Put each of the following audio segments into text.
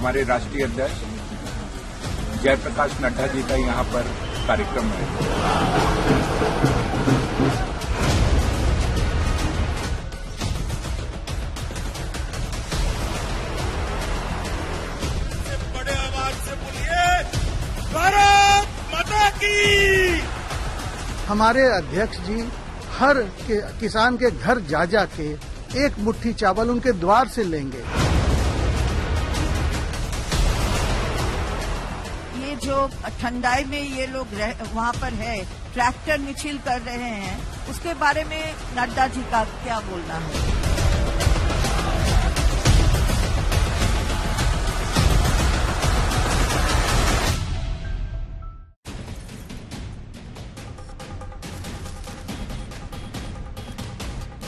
हमारे राष्ट्रीय अध्यक्ष जयप्रकाश नड्डा जी का यहाँ पर कार्यक्रम है। बड़े आवाज से बोलिए, भारत माता की। हमारे अध्यक्ष जी हर किसान के घर जा जा के एक मुट्ठी चावल उनके द्वार से लेंगे। ये जो ठंडाई में ये लोग वहाँ पर है, ट्रैक्टर मिছিল कर रहे हैं, उसके बारे में नड्डा जी का क्या बोलना है?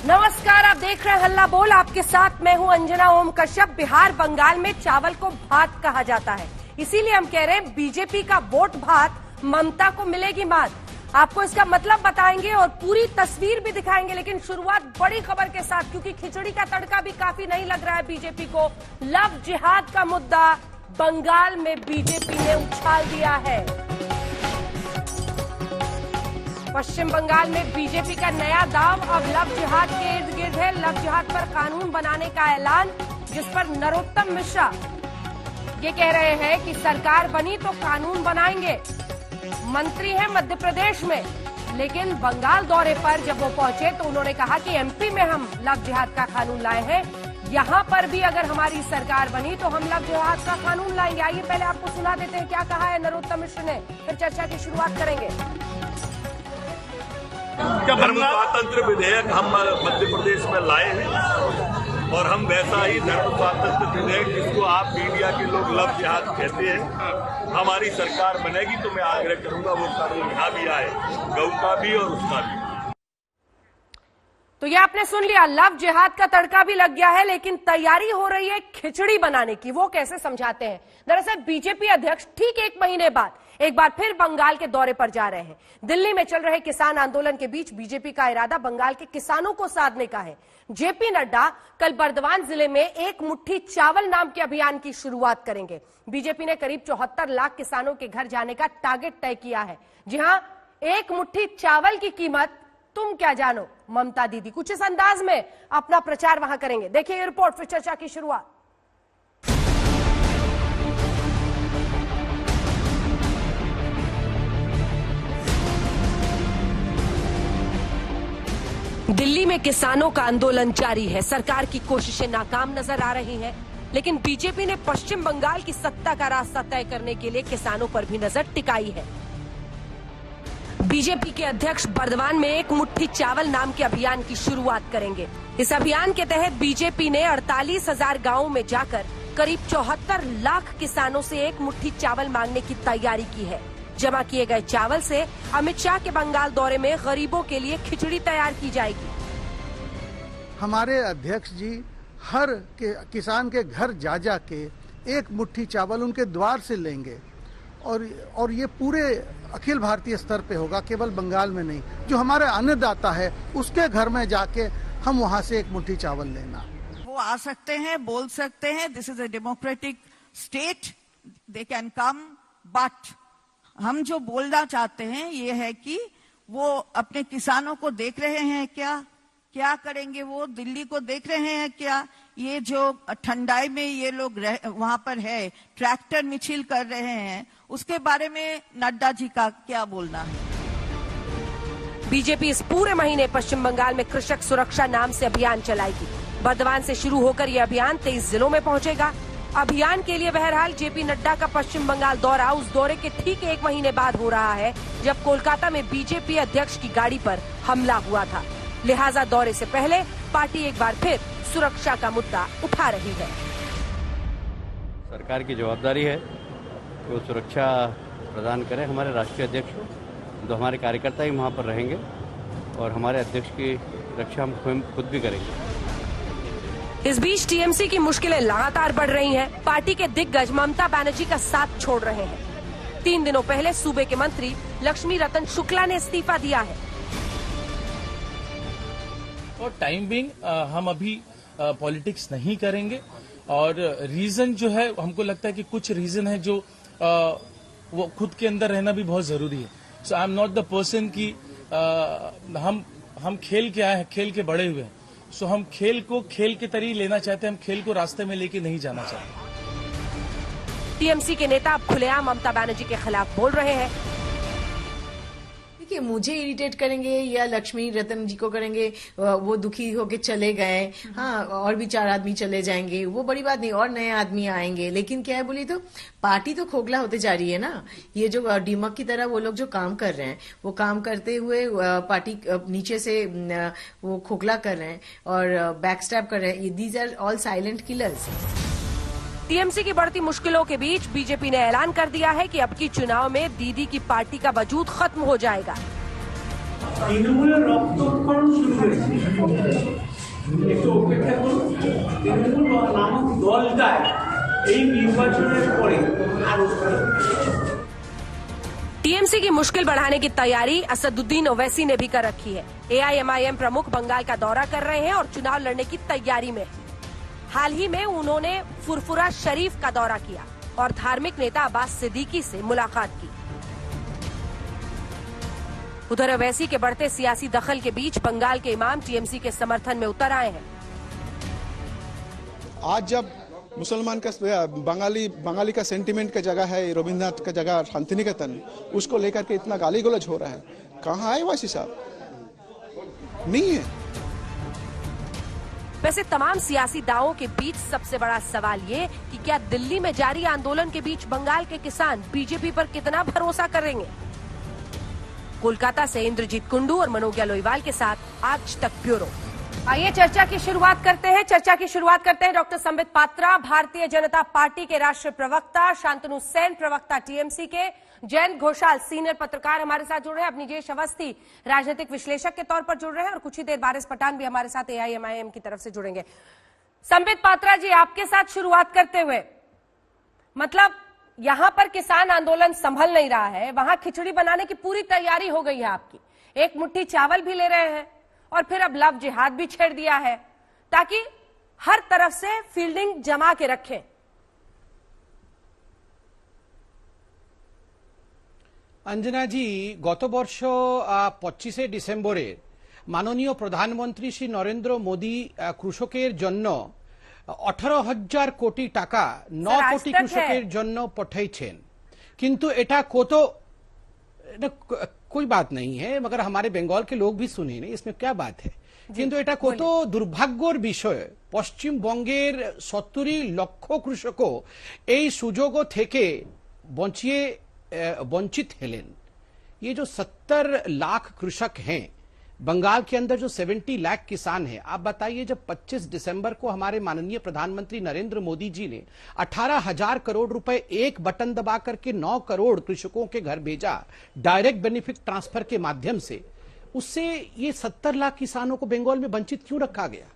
नमस्कार, आप देख रहे हैं हल्ला बोल। आपके साथ मैं हूं अंजना ओम कश्यप। बिहार बंगाल में चावल को भात कहा जाता है, इसीलिए हम कह रहे हैं बीजेपी का वोट भात, ममता को मिलेगी मात। आपको इसका मतलब बताएंगे और पूरी तस्वीर भी दिखाएंगे, लेकिन शुरुआत बड़ी खबर के साथ, क्योंकि खिचड़ी का तड़का भी काफी नहीं लग रहा है बीजेपी को। लव जिहाद का मुद्दा बंगाल में बीजेपी ने उछाल दिया है। पश्चिम बंगाल में बीजेपी का नया दाव अब लव जिहाद के इर्द गिर्द है। लव जिहाद पर कानून बनाने का ऐलान, जिस पर नरोत्तम मिश्रा ये कह रहे हैं कि सरकार बनी तो कानून बनाएंगे। मंत्री हैं मध्य प्रदेश में, लेकिन बंगाल दौरे पर जब वो पहुंचे तो उन्होंने कहा कि एमपी में हम लव जिहाद का कानून लाए हैं, यहां पर भी अगर हमारी सरकार बनी तो हम लव जिहाद का कानून लाएंगे। आइए पहले आपको सुना देते हैं क्या कहा है नरोत्तम मिश्र ने, फिर चर्चा की शुरुआत करेंगे। धर्म स्वातंत्र विधेयक हम मध्य प्रदेश में लाए हैं और हम वैसा ही धर्म स्वातंत्र विधेयक, जिसको आप मीडिया के लोग लव जिहाद कहते हैं, हमारी सरकार बनेगी तो मैं आग्रह करूंगा वो कानून यहाँ भी आए, गऊ का भी और उसका भी। तो ये आपने सुन लिया, लव जिहाद का तड़का भी लग गया है, लेकिन तैयारी हो रही है खिचड़ी बनाने की। वो कैसे समझाते हैं? दरअसल बीजेपी अध्यक्ष ठीक एक महीने बाद एक बार फिर बंगाल के दौरे पर जा रहे हैं। दिल्ली में चल रहे किसान आंदोलन के बीच बीजेपी का इरादा बंगाल के किसानों को साधने का है। जेपी नड्डा कल बर्दवान जिले में एक मुट्ठी चावल नाम के अभियान की शुरुआत करेंगे। बीजेपी ने करीब 74 लाख किसानों के घर जाने का टारगेट तय किया है। जी हां, एक मुट्ठी चावल की कीमत तुम क्या जानो। ममता दीदी कुछ इस अंदाज में अपना प्रचार वहां करेंगे। देखिए ये रिपोर्ट, फिर चर्चा की शुरुआत। दिल्ली में किसानों का आंदोलन जारी है। सरकार की कोशिशें नाकाम नजर आ रही हैं, लेकिन बीजेपी ने पश्चिम बंगाल की सत्ता का रास्ता तय करने के लिए किसानों पर भी नजर टिकाई है। बीजेपी के अध्यक्ष बर्दवान में एक मुट्ठी चावल नाम के अभियान की शुरुआत करेंगे। इस अभियान के तहत बीजेपी ने 48,000 गांवों में जाकर करीब 74 लाख किसानों से एक मुट्ठी चावल मांगने की तैयारी की है। जमा किए गए चावल से अमित शाह के बंगाल दौरे में गरीबों के लिए खिचड़ी तैयार की जाएगी। हमारे अध्यक्ष जी हर किसान के घर जा जा के एक मुट्ठी चावल उनके द्वार से लेंगे और ये पूरे अखिल भारतीय स्तर पे होगा, केवल बंगाल में नहीं। जो हमारा अन्नदाता है उसके घर में जाके हम वहां से एक मुट्ठी चावल लेना। वो आ सकते हैं, बोल सकते हैं, this is a democratic state, they can come, but हम जो बोलना चाहते हैं ये है कि वो अपने किसानों को देख रहे हैं क्या करेंगे, वो दिल्ली को देख रहे हैं क्या? ये जो ठंडाई में ये लोग वहां पर है, ट्रैक्टर मिছিল कर रहे हैं, उसके बारे में नड्डा जी का क्या बोलना है? बीजेपी इस पूरे महीने पश्चिम बंगाल में कृषक सुरक्षा नाम से अभियान चलाएगी। बर्दवान से शुरू होकर यह अभियान 23 जिलों में पहुंचेगा। अभियान के लिए बहरहाल जेपी नड्डा का पश्चिम बंगाल दौरा उस दौरे के ठीक एक महीने बाद हो रहा है, जब कोलकाता में बीजेपी अध्यक्ष की गाड़ी पर हमला हुआ था। लिहाजा दौरे से पहले पार्टी एक बार फिर सुरक्षा का मुद्दा उठा रही है। सरकार की जवाबदारी है कि वो सुरक्षा प्रदान करें। हमारे राष्ट्रीय अध्यक्ष तो हमारे कार्यकर्ता ही वहाँ पर रहेंगे और हमारे अध्यक्ष की रक्षा हम खुद भी करेंगे। इस बीच टीएमसी की मुश्किलें लगातार बढ़ रही हैं। पार्टी के दिग्गज ममता बनर्जी का साथ छोड़ रहे हैं। 3 दिनों पहले सूबे के मंत्री लक्ष्मी रतन शुक्ला ने इस्तीफा दिया है। और टाइम बिंग हम अभी पॉलिटिक्स नहीं करेंगे और रीजन जो है हमको लगता है कि कुछ रीजन है जो वो खुद के अंदर रहना भी बहुत जरूरी है। So I am not the person कि हम खेल के आए हैं, खेल के बड़े हुए हैं। सो हम खेल को खेल के तरीके लेना चाहते हैं, हम खेल को रास्ते में लेके नहीं जाना चाहते। टीएमसी के नेता अब खुलेआम ममता बनर्जी के खिलाफ बोल रहे हैं। देखिए, मुझे इरिटेट करेंगे या लक्ष्मी रतन जी को करेंगे, वो दुखी होके चले गए, हाँ, और भी 4 आदमी चले जाएंगे, वो बड़ी बात नहीं, और नए आदमी आएंगे। लेकिन क्या है बोली तो पार्टी तो खोखला होते जा रही है ना। ये जो डीमक की तरह वो लोग जो काम कर रहे हैं, वो काम करते हुए पार्टी नीचे से वो खोखला कर रहे हैं और बैकस्टैप कर रहे हैं। These are all silent killers. TMC की बढ़ती मुश्किलों के बीच बीजेपी ने ऐलान कर दिया है कि अब की चुनाव में दीदी की पार्टी का वजूद खत्म हो जाएगा। তৃণমূলের রক্তক্ষরণ শুরু হয়েছে, একটু অপেক্ষা করুন। তৃণমূল নামক দলটায় এই নির্বাচনের পরে আরো टीएमसी की मुश्किल बढ़ाने की तैयारी असदुद्दीन ओवैसी ने भी कर रखी है। एआईएमआईएम प्रमुख बंगाल का दौरा कर रहे हैं और चुनाव लड़ने की तैयारी में है। हाल ही में उन्होंने फुरफुरा शरीफ का दौरा किया और धार्मिक नेता अब्बास सिद्दीकी से मुलाकात की। उधर ओवैसी के बढ़ते सियासी दखल के बीच बंगाल के इमाम टीएमसी के समर्थन में उतर आए हैं। आज जब मुसलमान का बंगाली का सेंटिमेंट का जगह है, रविन्द्रनाथ का जगह शांतिनिकेतन, उसको लेकर के इतना गाली गलौज हो रहा है, कहाँ है ओवैसी साहब? नहीं है। वैसे तमाम सियासी दावों के बीच सबसे बड़ा सवाल ये कि क्या दिल्ली में जारी आंदोलन के बीच बंगाल के किसान बीजेपी पर कितना भरोसा करेंगे। कोलकाता से इंद्रजीत कुंडू और मनोज्ञा लोईवाल के साथ आज तक ब्यूरो। आइए चर्चा की शुरुआत करते हैं डॉक्टर संबित पात्रा, भारतीय जनता पार्टी के राष्ट्रीय प्रवक्ता, शांतनु सेन प्रवक्ता टीएमसी के, जयंत घोषाल सीनियर पत्रकार हमारे साथ जुड़ रहे हैं, अपनिजेश अवस्थी राजनीतिक विश्लेषक के तौर पर जुड़ रहे हैं और कुछ ही देर बारिश पठान भी हमारे साथ एआईएमआईएम की तरफ से जुड़ेंगे। संबित पात्रा जी, आपके साथ शुरुआत करते हुए, मतलब यहां पर किसान आंदोलन संभल नहीं रहा है, वहां खिचड़ी बनाने की पूरी तैयारी हो गई है आपकी, एक मुट्ठी चावल भी ले रहे हैं और फिर अब लव जिहाद भी छेड़ दिया है ताकि हर तरफ से फील्डिंग जमा के रखें। अंजना जी, गत वर्ष 25 डिसेम्बरे माननीय प्रधानमंत्री श्री नरेंद्र मोदी कृषकेर जन्य 18,000 कोटी टाका 9 कोटी कृषकेर जन्य पठाइछेन, किंतु एटा कोई बात नहीं है, मगर हमारे बंगाल के लोग भी सुने नहीं, इसमें क्या बात है। किंतु एटा कतो दुर्भाग्यर विषय, पश्चिम बंगेर 70 लक्ष कृषकों এই সুযোগ থেকে वंचित हेलेन। ये जो 70 लाख कृषक हैं बंगाल के अंदर, जो 70 लाख किसान हैं, आप बताइए जब 25 दिसंबर को हमारे माननीय प्रधानमंत्री नरेंद्र मोदी जी ने 18,000 करोड़ रुपए एक बटन दबा करके 9 करोड़ कृषकों के घर भेजा डायरेक्ट बेनिफिट ट्रांसफर के माध्यम से, उससे ये 70 लाख किसानों को बंगाल में वंचित क्यों रखा गया?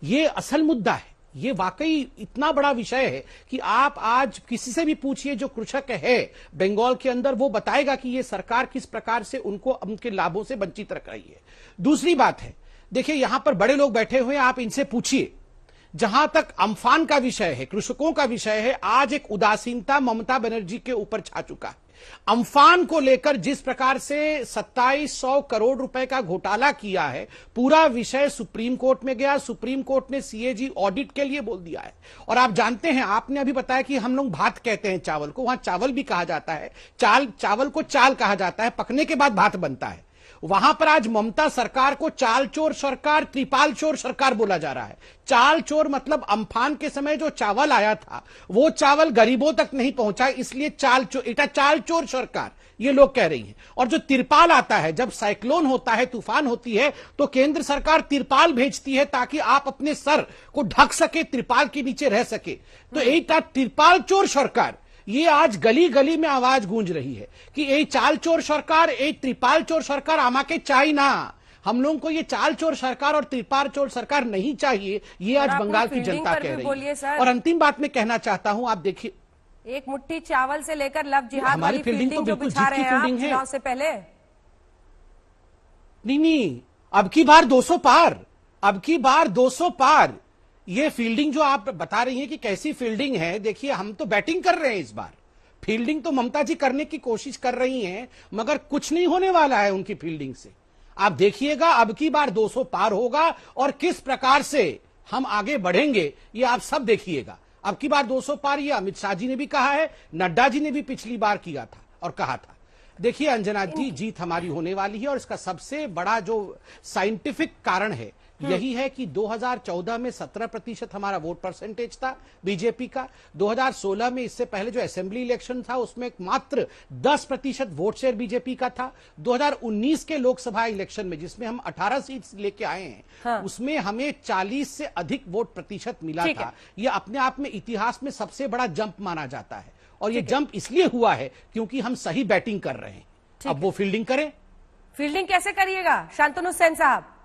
ये असल मुद्दा है। ये वाकई इतना बड़ा विषय है कि आप आज किसी से भी पूछिए जो कृषक है बंगाल के अंदर, वो बताएगा कि ये सरकार किस प्रकार से उनको उनके लाभों से वंचित रख रही है। दूसरी बात है, देखिए यहां पर बड़े लोग बैठे हुए हैं, आप इनसे पूछिए। जहां तक अम्फान का विषय है, कृषकों का विषय है, आज एक उदासीनता ममता बनर्जी के ऊपर छा चुका है। अम्फान को लेकर जिस प्रकार से 2700 करोड़ रुपए का घोटाला किया है, पूरा विषय सुप्रीम कोर्ट में गया, सुप्रीम कोर्ट ने सीएजी ऑडिट के लिए बोल दिया है। और आप जानते हैं, आपने अभी बताया कि हम लोग भात कहते हैं चावल को, वहां चावल भी कहा जाता है, चावल को चाल कहा जाता है, पकने के बाद भात बनता है। वहां पर आज ममता सरकार को चाल चोर सरकार, त्रिपाल चोर सरकार बोला जा रहा है। चाल चोर मतलब अम्फान के समय जो चावल आया था वो चावल गरीबों तक नहीं पहुंचा, इसलिए चाल चोर सरकार ये लोग कह रही हैं। और जो तिरपाल आता है, जब साइक्लोन होता है, तूफान होती है, तो केंद्र सरकार तिरपाल भेजती है ताकि आप अपने सर को ढक सके, तिरपाल के नीचे रह सके। तो यही तिरपाल चोर सरकार, ये आज गली गली में आवाज गूंज रही है कि ये चाल चोर सरकार, ये त्रिपाल चोर सरकार आमाके चाहिए ना। हम लोगों को ये चाल चोर सरकार और त्रिपाल चोर सरकार नहीं चाहिए, ये आज बंगाल की जनता कह रही है। और अंतिम बात मैं कहना चाहता हूं, आप देखिए, एक मुट्ठी चावल से लेकर लव जिहाद हमारी वाली फील्डिंग तो बिल्कुल बिछा रहे हैं आप चुनाव से पहले। नहीं, अब की बार 200 पार, अब की बार 200 पार। ये फील्डिंग जो आप बता रही हैं कि कैसी फील्डिंग है, देखिए हम तो बैटिंग कर रहे हैं इस बार, फील्डिंग तो ममता जी करने की कोशिश कर रही हैं, मगर कुछ नहीं होने वाला है उनकी फील्डिंग से। आप देखिएगा अब की बार 200 पार होगा और किस प्रकार से हम आगे बढ़ेंगे ये आप सब देखिएगा। अब की बार 200 पार ये अमित शाह जी ने भी कहा है, नड्डा जी ने भी पिछली बार किया था और कहा था। देखिए अंजना जी, जीत हमारी होने वाली है और इसका सबसे बड़ा जो साइंटिफिक कारण है यही है कि 2014 में 17% हमारा वोट परसेंटेज था बीजेपी का। 2016 में, इससे पहले जो असेंबली इलेक्शन था उसमें मात्र 10% वोट शेयर बीजेपी का था। 2019 के लोकसभा इलेक्शन में जिसमें हम 18 सीट लेके आए हैं, उसमें हमें 40 से अधिक वोट प्रतिशत मिला था। यह अपने आप में इतिहास में सबसे बड़ा जंप माना जाता है और ये जंप इसलिए हुआ है क्योंकि हम सही बैटिंग कर रहे हैं। अब वो फील्डिंग करें। फील्डिंग कैसे करिएगा शांतनु सेन साहब?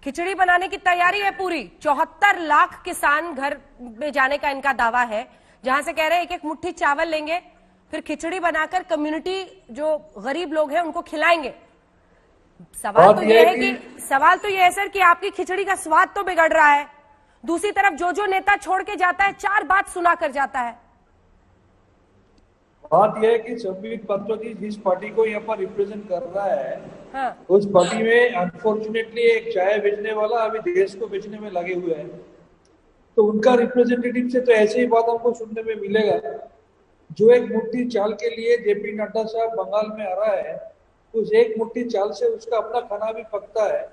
खिचड़ी बनाने की तैयारी है पूरी। 74 लाख किसान घर में जाने का इनका दावा है, जहां से कह रहे हैं एक एक मुट्ठी चावल लेंगे, फिर खिचड़ी बनाकर कम्युनिटी जो गरीब लोग हैं उनको खिलाएंगे। सवाल तो ये है सर कि आपकी खिचड़ी का स्वाद तो बिगड़ रहा है, दूसरी तरफ जो नेता छोड़ के जाता है 4 बात सुना कर जाता है। बात यह है कि संबित पात्रा जी जिस पार्टी को यहाँ पर रिप्रेजेंट कर रहा है, उस पार्टी में अनफॉर्चुनेटली एक चाय बेचने वाला अभी देश को बेचने में लगे हुए हैं। तो उनका रिप्रेजेंटेटिव से तो ऐसे ही बात हमको सुनने में मिलेगा। जो एक मुट्ठी चाल के लिए जेपी नड्डा साहब बंगाल में आ रहा है, उस एक मुट्ठी चाल से उसका अपना खाना भी पकता है।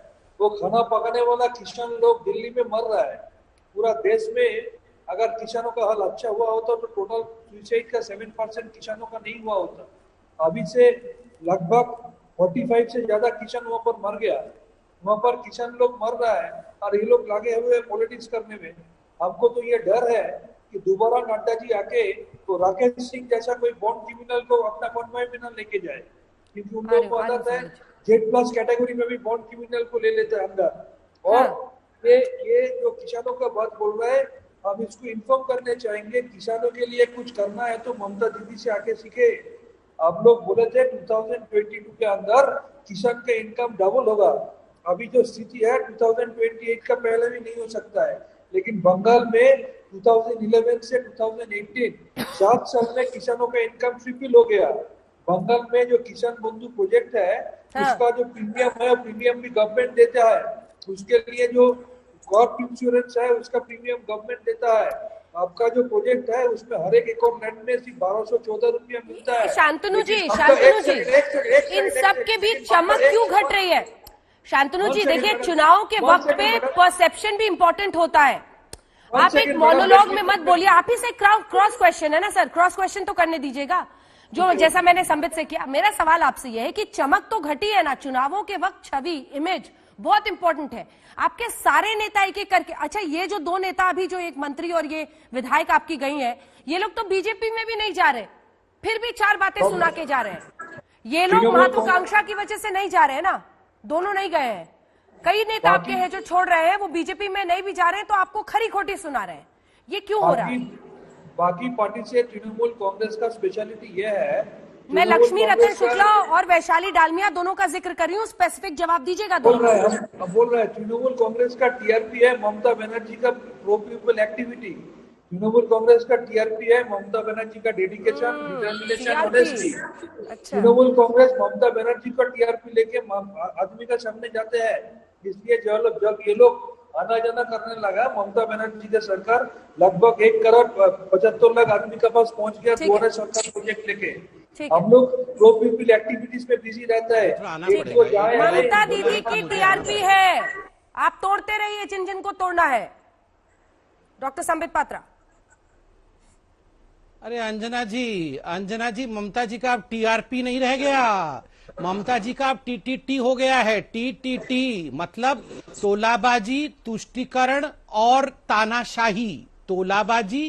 वो खाना पकाने वाला किसान लोग दिल्ली में मर रहा है। पूरा देश में अगर किसानों का हल अच्छा हुआ होता तो टोटल सुसाइड का 7% किसानों का नहीं हुआ होता। अभी से लगभग 45 से ज्यादा किसान वहां पर मर गया। वहां पर किसान लोग मर रहा है और ये लोग लगे हुए पॉलिटिक्स करने में। हमको तो ये डर है कि दोबारा नड्डा जी आके तो राकेश सिंह जैसा कोई बॉन्ड क्रिमिनल को अपना कॉन्वॉय में न लेके जाए, क्योंकि उन लोग को आदत है Z+ कैटेगरी में भी बॉन्ड क्रिमिनल को ले लेते हैं अंदर। और ये जो किसानों का बात बोल रहा है, हम इसको इन्फॉर्म करने चाहेंगे। किसानों के लिए कुछ करना है तो ममता दीदी से आके सीखे। आप लोग बोले थे 2022 के अंदर किसान का इनकम डबल होगा। अभी जो स्थिति है 2028 का पहले भी नहीं हो सकता है, लेकिन बंगाल में 2011 से 2018 7 साल में किसानों का इनकम ट्रिपल हो गया। बंगाल में जो किसान बंधु प्रोजेक्ट है, उसका जो प्रीमियम है, प्रीमियम भी गवर्नमेंट देता है। उसके लिए जो क्रॉप इंश्योरेंस है उसका प्रीमियम गवर्नमेंट देता है। आपका जो प्रोजेक्ट है उसमें हर एक एकड़ लैंड में सिर्फ 1214 रुपया मिलता है। शांतनु जी, इन सब के बीच चमक क्यों घट रही है? शांतनु जी देखिए, चुनाव के वक्त पे परसेप्शन भी इम्पोर्टेंट होता है। आप एक मोनोलॉग में मत बोलिए। आप ही से क्रॉस क्वेश्चन है ना सर, क्रॉस क्वेश्चन तो करने दीजिएगा, जो जैसा मैंने संबित से किया। मेरा सवाल आपसे यह है कि चमक तो घटी है ना, चुनावों के वक्त छवि, इमेज बहुत इंपॉर्टेंट है। आपके सारे नेता एक एक करके, अच्छा ये जो 2 नेता अभी जो एक मंत्री और ये विधायक आपकी गई है, ये लोग तो बीजेपी में भी नहीं जा रहे, फिर भी 4 बातें सुना के जा रहे हैं। ये लोग महत्वाकांक्षा की वजह से नहीं जा रहे हैं ना, दोनों नहीं गए हैं। कई नेता आपके हैं जो छोड़ रहे हैं, वो बीजेपी में नहीं भी जा रहे हैं, तो आपको खरी खोटी सुना रहे हैं। ये क्यों हो रहा है? बाकी पार्टी से तृणमूल कांग्रेस का स्पेशलिटी यह है, मैं लक्ष्मी रतन शुक्ला और वैशाली डालमिया दोनों का जिक्र कर रही हूँ, स्पेसिफिक जवाब दीजिएगा। बोल रहे हैं तृणमूल कांग्रेस का टीआरपी है ममता बनर्जी का pro people activity. Trinamool Congress का टीआरपी है ममता बनर्जी का dedication, determination, honesty. Trinamool Congress Mamata Banerjee का टीआरपी लेके आदमी का सामने जाते हैं। इसलिए जब ये लोग आना जाना करने लगा, ममता बनर्जी का सरकार लगभग 1,75,00,000 आदमी के पास पहुंच गया दोबारा सरकार प्रोजेक्ट लेके। हम लोग प्रो पीपल एक्टिविटीज में बिजी रहता है। ममता दीदी की टीआरपी है, आप तोड़ते रहिए जिन जिन को तोड़ना है। डॉक्टर संबित पात्रा। अरे अंजना जी, ममता जी का अब टीआरपी नहीं रह गया, ममता जी का अब टीटीटी हो गया है। टीटीटी मतलब तोलाबाजी, तुष्टीकरण और तानाशाही। तोलाबाजी,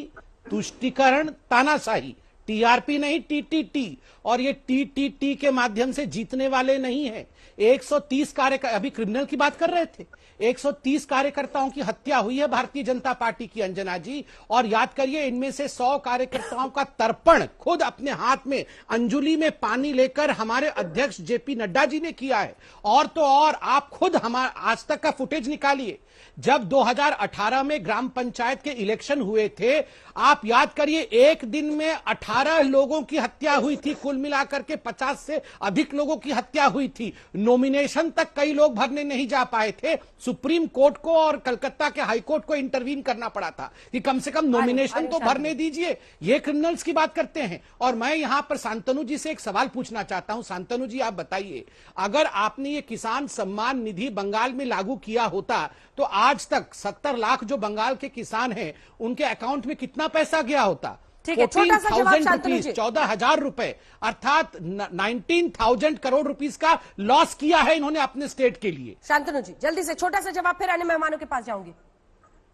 तुष्टीकरण, तानाशाही, टीआरपी नहीं, टीटीटी। और ये टीटीटी के माध्यम से जीतने वाले नहीं है। 130 कार्यकर्ता, अभी क्रिमिनल की बात कर रहे थे, 130 कार्यकर्ताओं की हत्या हुई है भारतीय जनता पार्टी की, अंजना जी। और याद करिए, इनमें से 100 कार्यकर्ताओं का तर्पण खुद अपने हाथ में अंजुलि में पानी लेकर हमारे अध्यक्ष जेपी नड्डा जी ने किया है। और तो और आप खुद हमारा आज तक का फुटेज निकालिए, जब 2018 में ग्राम पंचायत के इलेक्शन हुए थे, आप याद करिए, एक दिन में 18 लोगों की हत्या हुई थी, कुल मिलाकर के 50 से अधिक लोगों की हत्या हुई थी। नॉमिनेशन तक कई लोग भरने नहीं जा पाए थे। सुप्रीम कोर्ट को और कलकत्ता के हाई कोर्ट को इंटरवीन करना पड़ा था कि कम से कम नॉमिनेशन तो भरने दीजिए। ये क्रिमिनल्स की बात करते हैं। और मैं यहां पर शांतनु जी से एक सवाल पूछना चाहता हूं। शांतनु जी, आप बताइए, अगर आपने ये किसान सम्मान निधि बंगाल में लागू किया होता तो आज तक 70 लाख जो बंगाल के किसान हैं उनके अकाउंट में कितना पैसा गया होता? ठीक है, छोटा सा जवाब शांतनु जी। 14,000 रुपए, अर्थात 19,000 करोड़ रुपीस का लॉस किया है इन्होंने अपने स्टेट के लिए। शांतनु जी, जल्दी से छोटा सा जवाब, फिर अन्य मेहमानों के पास जाऊंगी।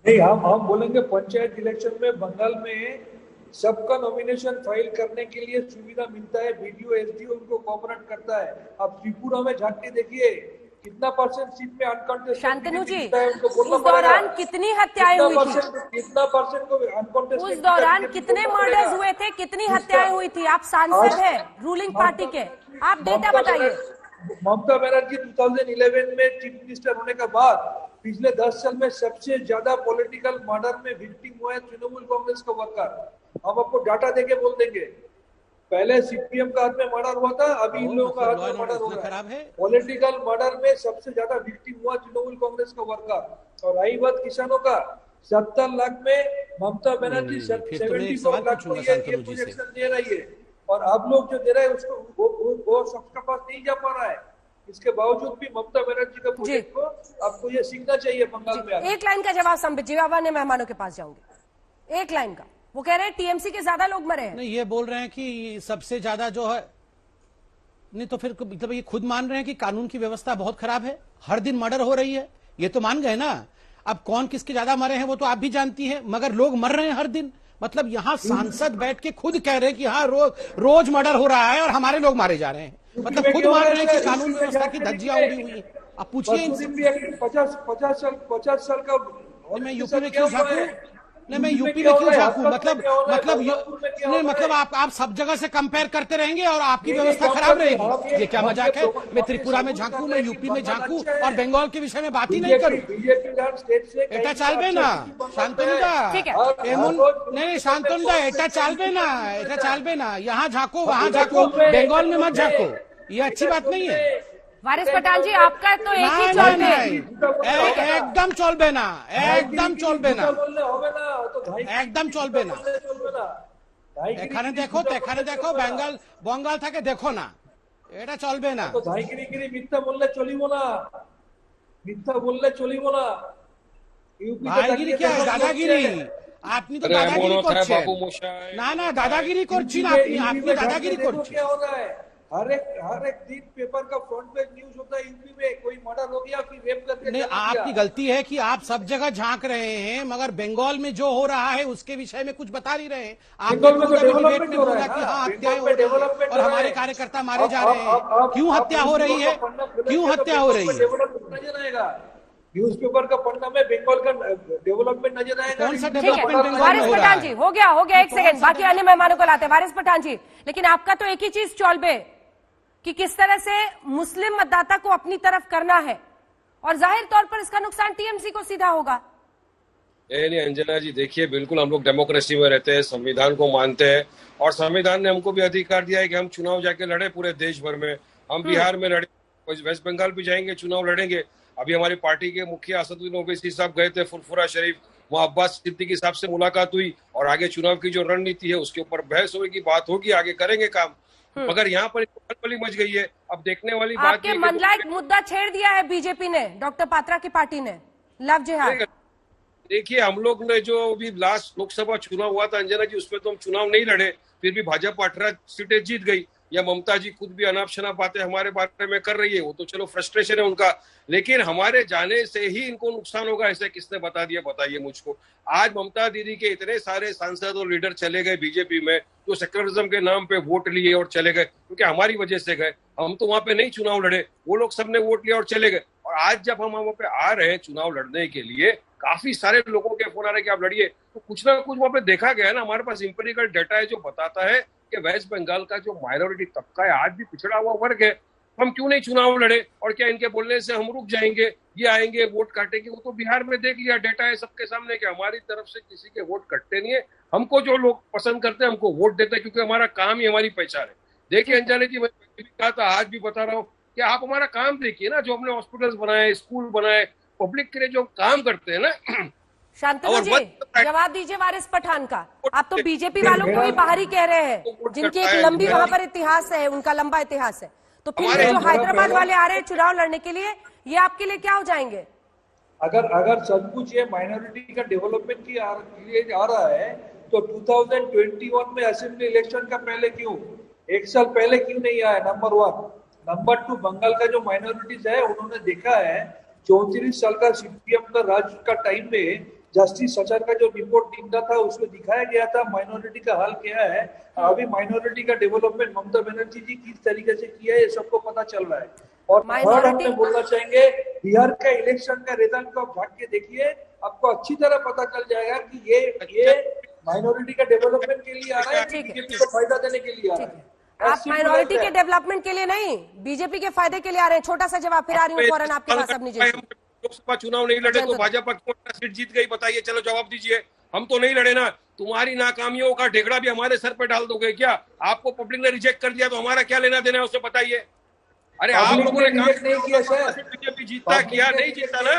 नहीं, हम बोलेंगे पंचायत इलेक्शन में बंगाल में सबका नॉमिनेशन फाइल करने के लिए सुविधा मिलता है, बीडीओ एसडीओ उनको कोऑपरेट करता है। अब त्रिपुरा में झांक के देखिए कितना % सीट में अनकॉन्टेस्टेड। शांतनु जी, उस दौरान कितनी हत्याएं हुई थी? कितना % को अनकॉन्टेस्टेड? उस दौरान कितने मर्डर्स हुए थे, कितनी हत्याएं हुई थी? आप सांसद हैं रूलिंग पार्टी के, आप डेटा बताइए। ममता बनर्जी 2011 में चीफ मिनिस्टर होने के बाद पिछले 10 साल में सबसे ज्यादा पॉलिटिकल मर्डर में विक्टिम हुए तृणमूल कांग्रेस का वर्कर। हम आपको डाटा देके बोल देंगे। पहले सीपीएम का हाथ में मर्डर हुआ था, अभी इन लोगों का हाथ में मर्डर हो रहा है। पॉलिटिकल मर्डर में सबसे ज्यादा विक्टिम हुआ तृणमूल कांग्रेस का वर्कर। और रही बात किसानों का, 70 लाख में ममता बनर्जी 74 लाख को ये प्रोजेक्शन दे रही है। और अब लोग जो दे रहे हैं उसको वो सबके पास नहीं जा पा रहा है। इसके बावजूद भी ममता बनर्जी का प्रोजेक्ट को आपको ये सीखना चाहिए बंगाल में। एक लाइन का जवाब संबित जी, अब अन्य मेहमानों के पास जाऊंगे। एक लाइन का, वो कह रहे हैं टीएमसी के ज्यादा लोग मरे हैं। नहीं, ये बोल रहे हैं कि सबसे ज्यादा जो है, नहीं तो फिर मतलब ये खुद मान रहे हैं कि कानून की व्यवस्था बहुत खराब है, हर दिन मर्डर हो रही है, ये तो मान गए ना। अब कौन किसके ज्यादा मरे हैं वो तो आप भी जानती हैं, मगर लोग मर रहे हैं हर दिन। मतलब यहाँ सांसद बैठ के खुद कह रहे हैं कि हाँ रोज मर्डर हो रहा है और हमारे लोग मारे जा रहे हैं। मतलब खुद मान रहे हैं कि कानून व्यवस्था की धज्जियां उड़ी हुई है। अब पूछिए 50 साल का। मैं यूपी में क्यों झांकूं? नहीं, मैं यूपी में क्यों झांकूं? मतलब आप सब जगह से कंपेयर करते रहेंगे और आपकी व्यवस्था खराब रहेगी, ये क्या मजाक है? मैं त्रिपुरा में झांकूं, मैं यूपी में झांकूं और बंगाल के विषय में बात ही नहीं करूं? এটা চালবে না শান্তনুদা, नहीं शांतनुदा, এটা चालबे ना। यहाँ झांको, वहाँ झांको, बंगाल में मत झांको, ये अच्छी बात नहीं है। वारिस पठान जी, आपका तो एक ही चलबे, एकदम चलबे ना, एकदम चलबे ना, একদম চলবে না। এখানে দেখো বঙ্গাল থেকে দেখো না, এটা চলবে না। ধাইগিরি মিথ্যা বললে চলিব না, মিথ্যা বললে চলিব না। ভাইগিরি কি দাদাগিরি? আপনি তো দাদাগিরি করছেন না, দাদাগিরি করছেন আপনি দাদাগিরি করছেন। हर एक दिन पेपर का फ्रंट पेज न्यूज होता है यूपी में, कोई मर्डर हो गया, कोई रेप करके। नहीं, आपकी गलती है कि आप सब जगह झांक रहे हैं, मगर बंगाल में जो हो रहा है उसके विषय में कुछ बता नहीं रहे हैं। आपने डिबेट में बोला कि हाँ हत्याएं हो रही है और हमारे कार्यकर्ता मारे जा रहे हैं। क्यों हत्या हो रही है? क्यों हत्या हो रही है? नजर आएगा न्यूज़पेपर का पन्ना में बंगाल का डेवलपमेंट नजर आएगा। कौन सा डेवलपमेंट? वारिस पठान जी, हो गया एक सेकंड, बाकी अन्य मेहमानों को लाते हैं। वारिस पठान जी, लेकिन आपका तो एक ही चीज चौलबे कि किस तरह से मुस्लिम मतदाता को अपनी तरफ करना है, और जाहिर तौर पर इसका नुकसान टीएमसी को सीधा होगा। नहीं अंजना जी, देखिए, बिल्कुल हम लोग डेमोक्रेसी में रहते हैं, संविधान को मानते हैं और संविधान ने हमको भी अधिकार दिया है कि हम चुनाव जाके लड़े पूरे देश भर में। हम बिहार में लड़े, वेस्ट बंगाल भी जाएंगे, चुनाव लड़ेंगे। अभी हमारी पार्टी के मुखिया असदुद्दीन ओवैसी साहब गए थे फुरफुरा शरीफ, वहाँ अब्बास सिद्दीकी साहब से मुलाकात हुई और आगे चुनाव की जो रणनीति है उसके ऊपर बहस होगी, बात होगी, आगे करेंगे काम। मगर यहाँ पर खलबली मच गई है। अब देखने वाली बात, आपके मनलायक मुद्दा छेड़ दिया है बीजेपी ने, डॉक्टर पात्रा की पार्टी ने, लव जिहाद। देखिए, हम लोग ने जो अभी लास्ट लोकसभा चुनाव हुआ था अंजना जी, उसमें तो हम चुनाव नहीं लड़े, फिर भी भाजपा 18 सीटें जीत गई। या ममता जी खुद भी अनाप शनाप बातें हमारे बारे में कर रही है, वो तो चलो फ्रस्ट्रेशन है उनका, लेकिन हमारे जाने से ही इनको नुकसान होगा, ऐसे किसने बता दिया बताइए मुझको। आज ममता दीदी के इतने सारे सांसद और लीडर चले गए बीजेपी में, जो सेक्युलरिज्म के नाम पे वोट लिए और चले गए, क्योंकि हमारी वजह से गए। हम तो वहां पे नहीं चुनाव लड़े, वो लोग सबने वोट लिया और चले गए। और आज जब हम वहां पे आ रहे हैं चुनाव लड़ने के लिए, काफी सारे लोगों के फोन आ रहे हैं कि आप लड़िए, तो कुछ ना कुछ वहां पे देखा गया है ना, हमारे पास इंपेरिकल डाटा है जो बताता है कि वेस्ट बंगाल का जो माइनॉरिटी तबका है, आज भी पिछड़ा हुआ वर्ग है, हम क्यों नहीं चुनाव लड़े? और क्या इनके बोलने से हम रुक जाएंगे, ये आएंगे वोट काटेंगे? वो तो बिहार में देख लिया, डाटा है सबके सामने कि हमारी तरफ से किसी के वोट कटते नहीं है। हमको जो लोग पसंद करते हैं हमको वोट देते हैं, क्योंकि हमारा काम ही हमारी पहचान है। देखिए अंजना जी, मैं भी कहा था, आज भी बता रहा हूँ कि आप हमारा काम देखिए ना, जो हमने हॉस्पिटल्स बनाए, स्कूल बनाए, पब्लिक के लिए जो काम करते हैं ना। शांतनु जी, जवाब दीजिए वारिस पठान का। आप तो बीजेपी वालों को ही बाहरी कह रहे हैं, जिनकी एक लंबी वहां पर इतिहास है, उनका लंबा इतिहास है, तो फिर जो हैदराबाद वाले आ रहे हैं चुनाव लड़ने के लिए, ये आपके लिए क्या हो जाएंगे? अगर सचमुच ये माइनॉरिटी का डेवलपमेंट के लिए आ रहा है, तो 2021 में असेंबली इलेक्शन का पहले क्यों, एक साल पहले क्यों नहीं आया? नंबर 1। नंबर 2, बंगाल का जो माइनॉरिटीज है, उन्होंने देखा है 34 साल का सीपीएम का राज का टाइम में जस्टिस सचार का जो रिपोर्ट निकला था, उसमें दिखाया गया था माइनॉरिटी का हाल क्या है। अभी माइनॉरिटी का डेवलपमेंट ममता बनर्जी जी किस तरीके से किया है, ये सबको पता चल रहा है। और थर्ड हम बोलना चाहेंगे, बिहार का इलेक्शन का रिजल्ट को आप झांक के देखिए, आपको अच्छी तरह पता चल जाएगा कि ये माइनॉरिटी का डेवलपमेंट के लिए आ रहा है, बीजेपी को फायदा देने के लिए आ रहा है। आप माइनॉरिटी के डेवलपमेंट के लिए नहीं, बीजेपी के फायदे के लिए आ रहे हैं। छोटा सा जवाब, फिर आ रही हूँ फौरन आपके पास। अपनी लोकसभा चुनाव नहीं लड़े तो भाजपा क्यों सीट जीत गई, बताइए? चलो जवाब दीजिए। हम तो नहीं लड़े ना, तुम्हारी नाकामियों का ढेकड़ा भी हमारे सर पे डाल दोगे क्या? आपको पब्लिक ने रिजेक्ट कर दिया तो हमारा क्या लेना देना है उससे, बताइए? अरे आप लोगों ने काम नहीं किया सर, बीजेपी जीता किया नहीं जीता ना,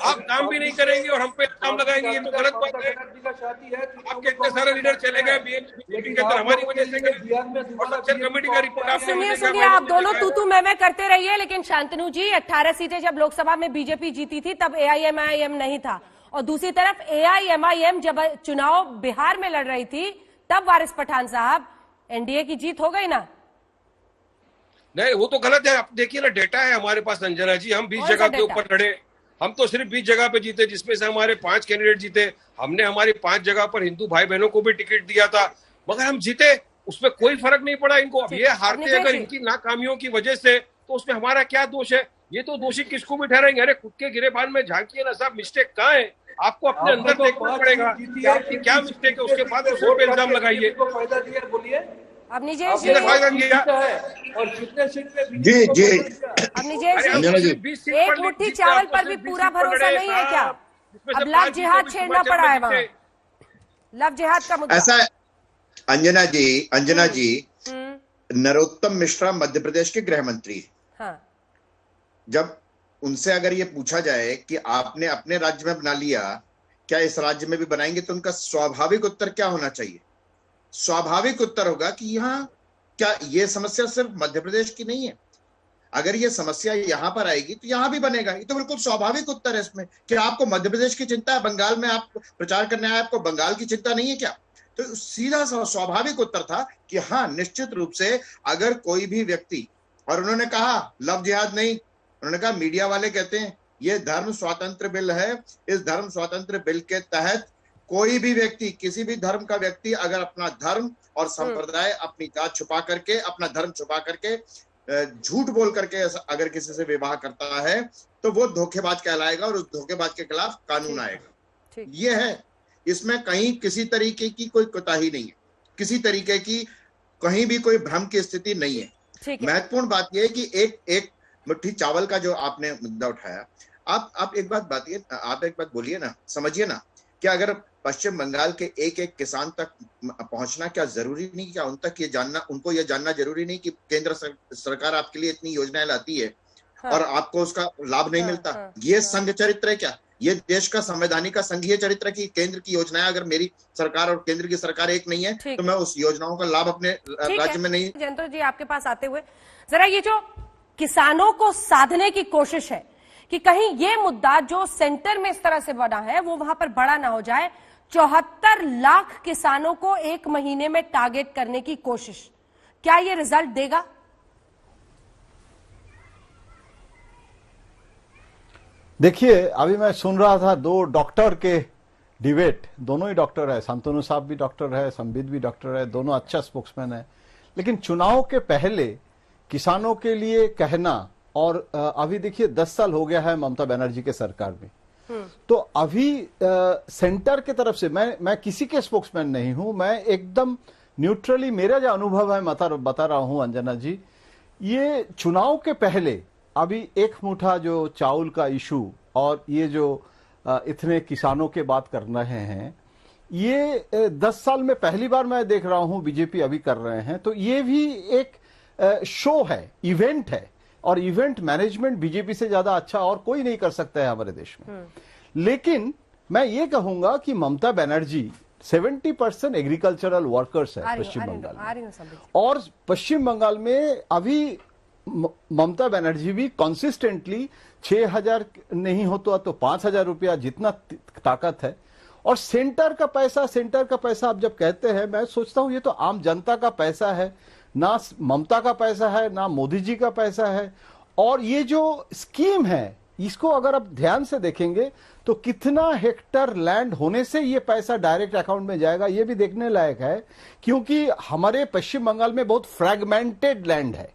आप काम भी नहीं करेंगे और हम पे काम लगाएंगे, ये तो गलत बात है। आपके इतने सारे लीडर चले गए बीजेपी के अंदर, हमारी वजह से गए। और सक्सेस कमेटी का रिपोर्ट आप सुनिए, आप दोनों तू मैं करते रहिए, लेकिन शांतनु जी, 18 सीटें जब लोकसभा में बीजेपी जीती थी तब AIMIM नहीं था, और दूसरी तरफ AIMIM जब चुनाव बिहार में लड़ रही थी तब वारिस पठान साहब NDA की जीत हो गई ना? नहीं, वो तो गलत है। आप देखिए ना, डेटा है हमारे पास अंजना जी, हम 20 जगह के ऊपर लड़े, हम तो सिर्फ 20 जगह पे जीते, जिसमें से हमारे 5 कैंडिडेट जीते। हमने हमारी 5 जगह पर हिंदू भाई बहनों को भी टिकट दिया था, मगर हम जीते, उसमें कोई फर्क नहीं पड़ा इनको। अब ये हारते अगर इनकी नाकामियों की वजह से, तो उसमें हमारा क्या दोष है? ये तो दोषी किसको भी ठहराएंगे? अरे खुद के गिरेबान में झांकिए ना साहब, मिस्टेक कहाँ है? आपको अपने अंदर देखना पड़ेगा कि क्या मिस्टेक है, उसके बाद उस पे इल्जाम लगाइए। फायदा दिया, बोलिए। अब निजेश जी, और कितने सीट पे जी अब निजेश जी, एक मुट्ठी चावल पर भी पूरा भरोसा नहीं है क्या? अब लव जिहाद छेड़ना पड़ा है वहाँ, लव जिहाद का मुद्दा। ऐसा अंजना जी नरोत्तम मिश्रा मध्य प्रदेश के गृह मंत्री, हाँ। जब उनसे अगर ये पूछा जाए कि आपने अपने राज्य में बना लिया, क्या इस राज्य में भी बनाएंगे, तो उनका स्वाभाविक उत्तर क्या होना चाहिए? स्वाभाविक उत्तर होगा कि यहाँ क्या ये समस्या सिर्फ मध्य प्रदेश की नहीं है, अगर ये समस्या यहाँ पर आएगी तो यहाँ भी बनेगा। ये तो बिल्कुल स्वाभाविक उत्तर है इसमें। कि आपको मध्य प्रदेश की चिंता है, बंगाल में आप प्रचार करने आए, आपको बंगाल की चिंता नहीं है क्या? तो सीधा स्वाभाविक उत्तर था कि हाँ, निश्चित रूप से अगर कोई भी व्यक्ति, और उन्होंने कहा लव जिहाद नहीं, उन्होंने कहा मीडिया वाले कहते हैं ये धर्म स्वातंत्र बिल है, इस धर्म स्वातंत्र बिल के तहत कोई भी व्यक्ति, किसी भी धर्म का व्यक्ति अगर अपना धर्म और संप्रदाय, अपनी जात छुपा करके, अपना धर्म छुपा करके, झूठ बोल करके अगर किसी से विवाह करता है तो वो धोखेबाज कहलाएगा और उस धोखेबाज के खिलाफ कानून आएगा। ये है, इसमें कहीं किसी तरीके की कोई कोताही नहीं है, किसी तरीके की कहीं भी कोई भ्रम की स्थिति नहीं है। महत्वपूर्ण बात यह है कि एक मुट्ठी चावल का जो आपने मुद्दा उठाया, आप एक बात बोलिए ना, समझिए ना, कि अगर पश्चिम बंगाल के एक एक किसान तक पहुंचना क्या जरूरी नहीं, क्या उन तक ये जानना, उनको ये जानना जरूरी नहीं कि केंद्र सरकार आपके लिए इतनी योजनाएं लाती है और आपको उसका लाभ नहीं मिलता? ये संघ चरित्र है क्या? ये देश का संवैधानिक का संघीय चरित्र की केंद्र की योजनाएं, अगर मेरी सरकार और केंद्र की सरकार एक नहीं है तो मैं उस योजनाओं का लाभ अपने राज्य में नहीं। जयंत जी, आपके पास आते हुए जरा ये जो किसानों को साधने की कोशिश है कि कहीं ये मुद्दा जो सेंटर में इस तरह से बना है वो वहां पर बड़ा ना हो जाए, 74 लाख किसानों को एक महीने में टारगेट करने की कोशिश, क्या ये रिजल्ट देगा? देखिए, अभी मैं सुन रहा था दो डॉक्टर के डिबेट, दोनों ही डॉक्टर है, शांतनु साहब भी डॉक्टर है, संबित भी डॉक्टर है, दोनों अच्छा स्पोक्समैन है। लेकिन चुनाव के पहले किसानों के लिए कहना, और अभी देखिए 10 साल हो गया है ममता बनर्जी के सरकार में, तो अभी सेंटर के तरफ से मैं किसी के स्पोक्समैन नहीं हूं, मैं एकदम न्यूट्रली मेरा जो अनुभव है बता रहा हूं अंजना जी। ये चुनाव के पहले अभी एक मुठा जो चावल का इशू और ये जो इतने किसानों के बात कर रहे हैं, ये 10 साल में पहली बार मैं देख रहा हूं बीजेपी अभी कर रहे हैं। तो ये भी एक शो है, इवेंट है, और इवेंट मैनेजमेंट बीजेपी से ज्यादा अच्छा और कोई नहीं कर सकता है हमारे देश में। लेकिन मैं ये कहूंगा कि ममता बनर्जी 70% एग्रीकल्चरल वर्कर्स है पश्चिम बंगाल में, और पश्चिम बंगाल में अभी ममता बनर्जी भी कंसिस्टेंटली 6,000 नहीं होता तो 5,000 रुपया जितना ताकत है। और सेंटर का पैसा आप जब कहते हैं, मैं सोचता हूं ये तो आम जनता का पैसा है, ना ममता का पैसा है ना मोदी जी का पैसा है। और ये जो स्कीम है इसको अगर आप ध्यान से देखेंगे तो कितना हेक्टर लैंड होने से ये पैसा डायरेक्ट अकाउंट में जाएगा ये भी देखने लायक है, क्योंकि हमारे पश्चिम बंगाल में बहुत फ्रैगमेंटेड लैंड है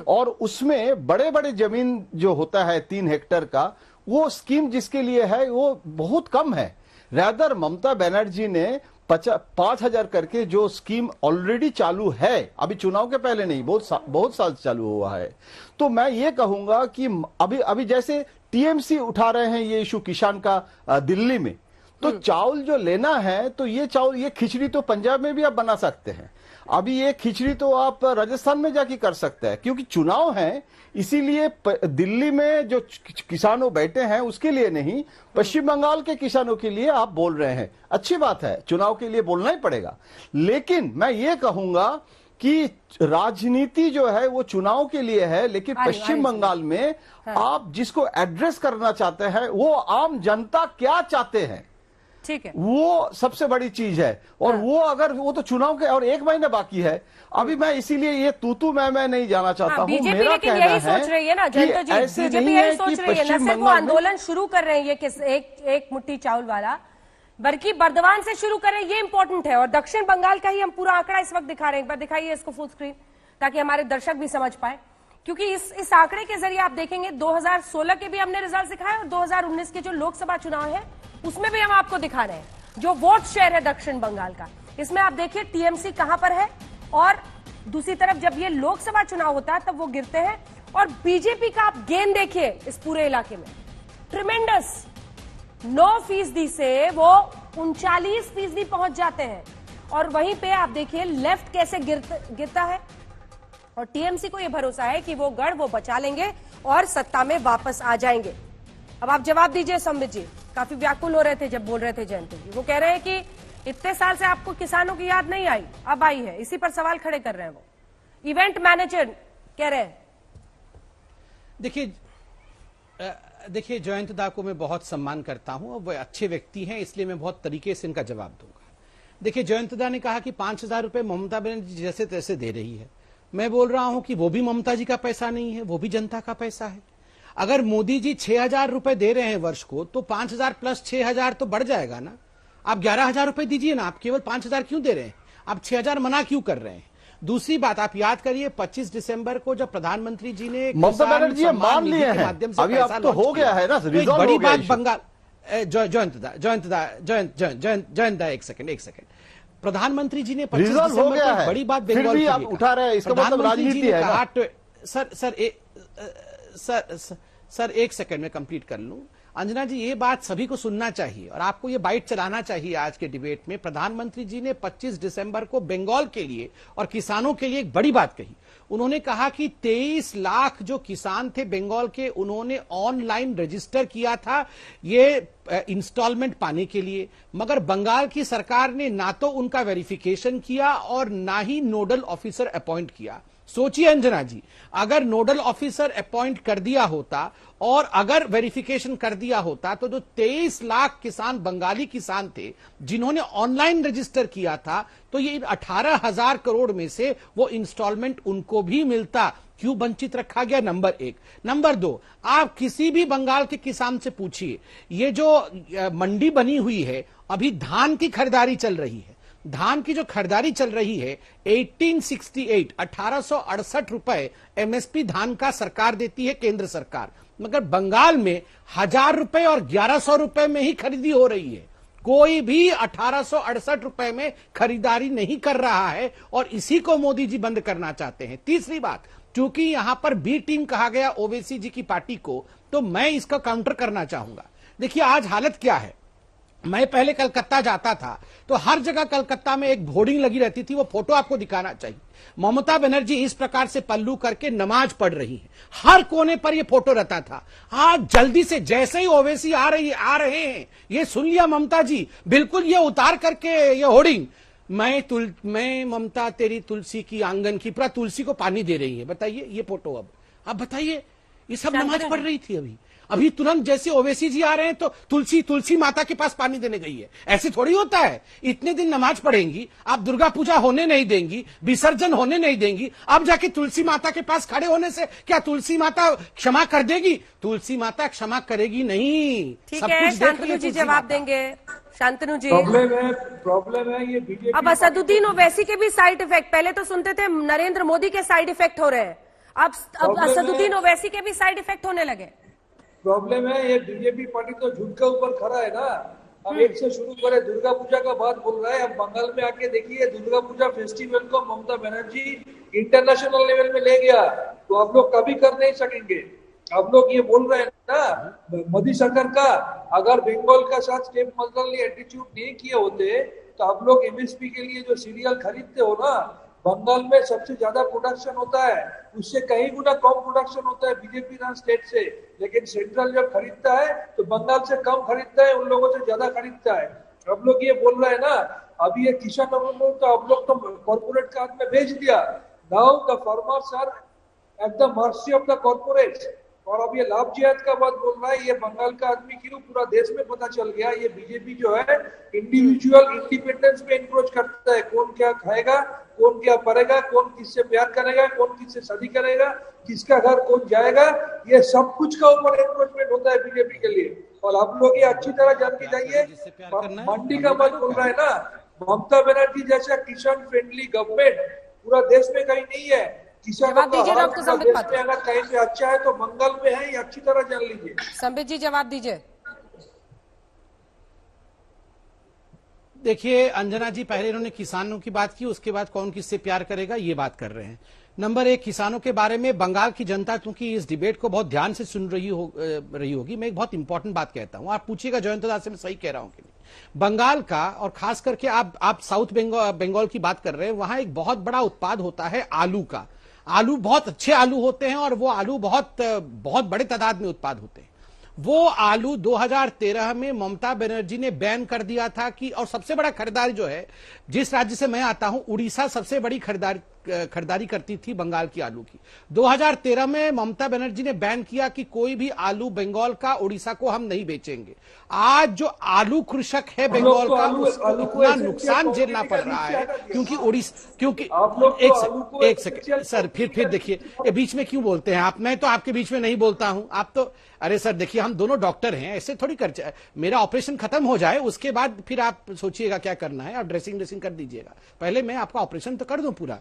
और उसमें बड़े बड़े जमीन जो होता है 3 हेक्टर का, वो स्कीम जिसके लिए है वो बहुत कम है। रादर ममता बनर्जी ने 5,000 करके जो स्कीम ऑलरेडी चालू है, अभी चुनाव के पहले नहीं, बहुत साल चालू हुआ है। तो मैं ये कहूंगा कि अभी जैसे टीएमसी उठा रहे हैं ये इशू किसान का दिल्ली में, तो चावल जो लेना है तो ये चावल, ये खिचड़ी तो पंजाब में भी आप बना सकते हैं, अभी ये खिचड़ी तो आप राजस्थान में जाके कर सकते हैं, क्योंकि चुनाव है। इसीलिए दिल्ली में जो किसानों बैठे हैं उसके लिए नहीं, पश्चिम बंगाल के किसानों के लिए आप बोल रहे हैं, अच्छी बात है, चुनाव के लिए बोलना ही पड़ेगा। लेकिन मैं ये कहूंगा कि राजनीति जो है वो चुनाव के लिए है, लेकिन पश्चिम बंगाल में आप जिसको एड्रेस करना चाहते हैं वो आम जनता क्या चाहते हैं, ठीक है, वो सबसे बड़ी चीज है। और वो अगर वो तो चुनाव के और 1 महीना बाकी है अभी, मैं इसीलिए ये तू मैं नहीं जाना चाहता हूँ। मेरा कहना है सोच रही है ना जनता जी, बीजेपी यही सोच रही है, न सिर्फ वो आंदोलन शुरू कर रहे हैं ये एक मुट्ठी चावल वाला, बल्कि बर्दवान से शुरू करें, ये इंपॉर्टेंट है। और दक्षिण बंगाल का ही हम पूरा आंकड़ा इस वक्त दिखा रहे हैं, एक बार दिखाइए इसको फुल स्क्रीन ताकि हमारे दर्शक भी समझ पाए, क्योंकि इस आंकड़े के जरिए आप देखेंगे 2016 के भी हमने रिजल्ट दिखाए और 2019 के जो लोकसभा चुनाव है उसमें भी हम आपको दिखा रहे हैं जो वोट शेयर है दक्षिण बंगाल का। इसमें आप देखिए टीएमसी कहां पर है, और दूसरी तरफ जब ये लोकसभा चुनाव होता है तब वो गिरते हैं। और बीजेपी का आप गेन देखिए इस पूरे इलाके में, ट्रिमेंडस 9% से वो 39% पहुंच जाते हैं। और वहीं पे आप देखिए लेफ्ट कैसे गिरता है, और टीएमसी को यह भरोसा है कि वो गढ़ वो बचा लेंगे और सत्ता में वापस आ जाएंगे। अब आप जवाब दीजिए संबित जी, काफी व्याकुल हो रहे थे जब बोल रहे थे जयंत जी, वो कह रहे हैं कि इतने साल से आपको किसानों की याद नहीं आई, अब आई है, इसी पर सवाल खड़े कर रहे हैं वो इवेंट मैनेजर कह रहे हैं। देखिए जयंत दा को मैं बहुत सम्मान करता हूं, वो अच्छे व्यक्ति हैं, इसलिए मैं बहुत तरीके से इनका जवाब दूंगा। देखिए जयंत दा ने कहा कि 5,000 रुपए ममता बनर्जी जैसे तैसे दे रही है, मैं बोल रहा हूं कि वो भी ममता जी का पैसा नहीं है, वो भी जनता का पैसा है। अगर मोदी जी 6,000 रुपए दे रहे हैं वर्ष को, तो 5,000 प्लस 6,000 तो बढ़ जाएगा ना। आप 11,000 रुपए दीजिए ना, आप केवल 5,000 क्यों दे रहे हैं, आप 6,000 मना क्यों कर रहे हैं। दूसरी बात आप याद करिए 25 दिसंबर को जब प्रधानमंत्री जी ने ममता बनर्जी मान लिए हैं, अभी अब तो हो गया है ना, रिजॉल्व बड़ी बात बंगाल। जयंत दा एक सेकंड, प्रधानमंत्री जी ने 25 दिसंबर को बड़ी बात बंगाल की आप उठा रहे हैं, इसका मतलब राजनीति है। सर एक सेकंड में कंप्लीट कर लूं। अंजना जी ये बात सभी को सुनना चाहिए और आपको ये बाइट चलाना चाहिए आज के डिबेट में। प्रधानमंत्री जी ने 25 दिसंबर को बंगाल के लिए और किसानों के लिए एक बड़ी बात कही। उन्होंने कहा कि 23 लाख जो किसान थे बंगाल के, उन्होंने ऑनलाइन रजिस्टर किया था। ये इंस्टॉलमेंट पाने के लिए, मगर बंगाल की सरकार ने ना तो उनका वेरिफिकेशन किया और ना ही नोडल ऑफिसर अपॉइंट किया। सोचिए अंजना जी, अगर नोडल ऑफिसर अपॉइंट कर दिया होता और अगर वेरिफिकेशन कर दिया होता तो जो 23 लाख किसान बंगाली किसान थे जिन्होंने ऑनलाइन रजिस्टर किया था, तो ये 18,000 करोड़ में से वो इंस्टॉलमेंट उनको भी मिलता। क्यों वंचित रखा गया? नंबर एक। नंबर दो, आप किसी भी बंगाल के किसान से पूछिए, ये जो मंडी बनी हुई है, अभी धान की खरीदारी चल रही है, धान की जो खरीदारी चल रही है 1868 रुपए एमएसपी धान का सरकार देती है, केंद्र सरकार, मगर बंगाल में 1000 रुपए और 1100 रुपए में ही खरीदी हो रही है। कोई भी 1868 रुपए में खरीदारी नहीं कर रहा है और इसी को मोदी जी बंद करना चाहते हैं। तीसरी बात, क्योंकि यहां पर बी टीम कहा गया ओवैसी जी की पार्टी को, तो मैं इसका काउंटर करना चाहूंगा। देखिए आज हालत क्या है, मैं पहले कलकत्ता जाता था तो हर जगह कलकत्ता में एक होर्डिंग लगी रहती थी, वो फोटो आपको दिखाना चाहिए। ममता बनर्जी इस प्रकार से पल्लू करके नमाज पढ़ रही है, हर कोने पर ये फोटो रहता था। आज जल्दी से जैसे ही ओवैसी आ रहे हैं, ये सुन लिया ममता जी, बिल्कुल ये उतार करके ये होर्डिंग, मैं ममता तेरी तुलसी की आंगन की, पूरा तुलसी को पानी दे रही है। बताइए ये फोटो, अब बताइए, ये सब नमाज पढ़ रही थी। अभी तुरंत जैसे ओवैसी जी आ रहे हैं तो तुलसी माता के पास पानी देने गई है। ऐसे थोड़ी होता है, इतने दिन नमाज पढ़ेंगी, आप दुर्गा पूजा होने नहीं देंगी, विसर्जन होने नहीं देंगी, अब जाके तुलसी माता के पास खड़े होने से क्या तुलसी माता क्षमा कर देगी? तुलसी माता क्षमा करेगी नहीं। ठीक है, शांतनु जी जवाब देंगे। शांतनु जी, प्रॉब्लम है ये बीजेपी। अब असदुद्दीन ओवैसी के भी साइड इफेक्ट, पहले तो सुनते थे नरेंद्र मोदी के साइड इफेक्ट हो रहे हैं, अब असदुद्दीन ओवैसी के भी साइड इफेक्ट होने लगे। प्रॉब्लम है ये बीजेपी पार्टी तो झुट के ऊपर खड़ा है ना। अब एक से शुरू करे, दुर्गा पूजा का बात बोल रहा है, अब बंगाल में आके देखिए दुर्गा पूजा फेस्टिवल को ममता बनर्जी इंटरनेशनल लेवल में ले गया, तो आप लोग कभी कर नहीं सकेंगे। आप लोग ये बोल रहे हैं ना, मोदी सरकार का अगर बंगाल का साथ स्टेप मदरली एटीट्यूड नहीं किए होते तो आप लोग एमएसपी के लिए जो सीरियल खरीदते हो ना, बंगाल में सबसे ज्यादा प्रोडक्शन होता है, उससे कहीं गुना कम प्रोडक्शन होता है बीजेपी रन स्टेट से, लेकिन सेंट्रल जब खरीदता है तो बंगाल से कम खरीदता है, उन लोगों से ज्यादा खरीदता है। अब लोग ये बोल रहे हैं ना, अभी ये किसान तो अब लोग तो कॉर्पोरेट के हाथ में भेज दिया। Now the farmers are at the mercy of the corporates. और अब ये लाभ जिहाद का बात बोल रहा है, ये बंगाल का आदमी क्यों पूरा देश में पता चल गया। ये बीजेपी जो है इंडिविजुअल इंडिपेंडेंस पे इंक्रोच करता है, कौन क्या खाएगा, कौन क्या पढ़ेगा, कौन किससे प्यार करेगा, कौन किससे शादी करेगा, किसका घर कौन जाएगा, ये सब कुछ का ऊपर एनक्रोचमेंट होता है बीजेपी के लिए। और आप लोग ये अच्छी तरह जान के जाइए, मंडी का बात बोल रहा है ना, ममता बनर्जी जैसा किसान फ्रेंडली गवर्नमेंट पूरा देश में कहीं नहीं है। किसानों का देश में अगर कहीं पे अच्छा है तो बंगाल में है, ये अच्छी तरह जान लीजिए। संबित जी जवाब दीजिए। देखिए अंजना जी, पहले इन्होंने किसानों की बात की, उसके बाद कौन किससे प्यार करेगा ये बात कर रहे हैं। नंबर एक, किसानों के बारे में बंगाल की जनता क्योंकि इस डिबेट को बहुत ध्यान से सुन रही होगी, मैं एक बहुत इंपॉर्टेंट बात कहता हूं, आप पूछिएगा जयंत दास से मैं सही कह रहा हूं कि नहीं। बंगाल का, और खास करके आप साउथ बंगाल की बात कर रहे हैं, वहां एक बहुत बड़ा उत्पाद होता है आलू का। आलू बहुत अच्छे आलू होते हैं और वो आलू बहुत बड़े तादाद में उत्पाद होते हैं। वो आलू 2013 में ममता बनर्जी ने बैन कर दिया था कि, और सबसे बड़ा खरीदारी जो है, जिस राज्य से मैं आता हूं उड़ीसा सबसे बड़ी खरीदारी करती थी बंगाल की आलू की। 2013 में ममता बनर्जी ने बैन किया कि कोई भी आलू बंगाल का उड़ीसा को हम नहीं बेचेंगे। आज जो आलू कृषक है बंगाल का, उसको इतना नुकसान झेलना पड़ रहा है क्योंकि एक सेकंड सर, फिर देखिए बीच में क्यों बोलते हैं आप, मैं तो आपके बीच में नहीं बोलता हूं, आप तो, अरे सर देखिए हम दोनों डॉक्टर हैं, ऐसे थोड़ी कर, मेरा ऑपरेशन खत्म हो जाए उसके बाद फिर आप सोचिएगा क्या करना है, आप ड्रेसिंग कर दीजिएगा, पहले मैं आपका ऑपरेशन तो कर दूं पूरा,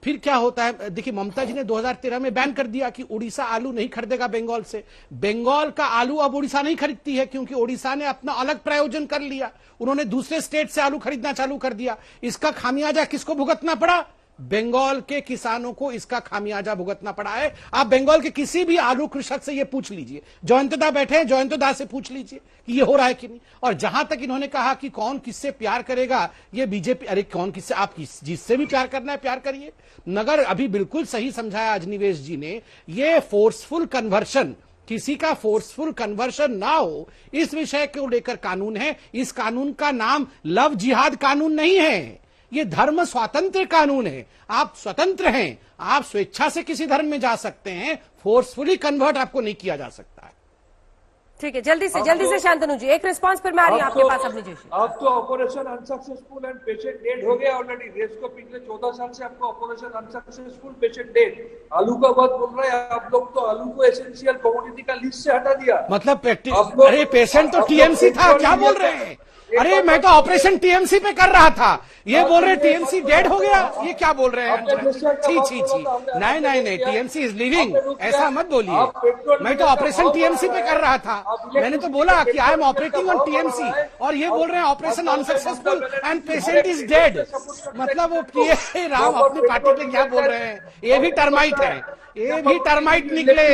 फिर क्या होता है। देखिए ममता जी ने 2013 में बैन कर दिया कि उड़ीसा आलू नहीं खरीदेगा बंगाल से। बंगाल का आलू अब उड़ीसा नहीं खरीदती है क्योंकि उड़ीसा ने अपना अलग प्रायोजन कर लिया, उन्होंने दूसरे स्टेट से आलू खरीदना चालू कर दिया। इसका खामियाजा किसको भुगतना पड़ा? बंगाल के किसानों को इसका खामियाजा भुगतना पड़ा है। आप बंगाल के किसी भी आलू कृषक से ये पूछ लीजिए, जयंतदा बैठे हैं, जयंतदा से पूछ लीजिए कि ये हो रहा है कि नहीं। और जहां तक इन्होंने कहा कि कौन किससे प्यार करेगा, ये बीजेपी, अरे कौन किससे, आप जिससे भी प्यार करना है प्यार करिए, मगर अभी बिल्कुल सही समझाया अजनिवेश जी ने, ये फोर्सफुल कन्वर्शन किसी का फोर्सफुल कन्वर्शन ना हो, इस विषय को लेकर कानून है। इस कानून का नाम लव जिहाद कानून नहीं है, ये धर्म स्वातंत्र कानून है। आप स्वतंत्र हैं, आप स्वेच्छा से किसी धर्म में जा सकते हैं, फोर्सफुली कन्वर्ट आपको नहीं किया जा सकता है। ठीक है, जल्दी से शांतनु जी एक रिस्पांस फिर मैं आ रही हूं आपके पास अपनी जी। अब तो operation unsuccessful and patient dead हो गया ऑलरेडी। देश को पिछले 14 साल से आपको ऑपरेशन अनसक्सेसफुल पेशेंट डेड आलू का बहुत बोल रहा है आप लोग, तो आलू को एसेंशियल कमोडिटी का लिस्ट से हटा दिया। मतलब अरे पेशेंट तो टीएमसी था, क्या बोल रहे हैं? अरे मैं तो ऑपरेशन टीएमसी पे कर रहा था, ये बोल रहे टीएमसी डेड हो गया, ये क्या बोल रहे हैं? छी नहीं, टीएमसी इज लिविंग, ऐसा मत बोलिए। मैं तो ऑपरेशन टीएमसी पे कर रहा था, मैंने तो बोला कि I am operating on TMC, और ये बोल रहे हैं operation unsuccessful and patient is dead. मतलब वो पीए राम अपनी पार्टी पे क्या बोल रहे हैं? ये भी टर्माइट है, ये भी टर्माइट निकले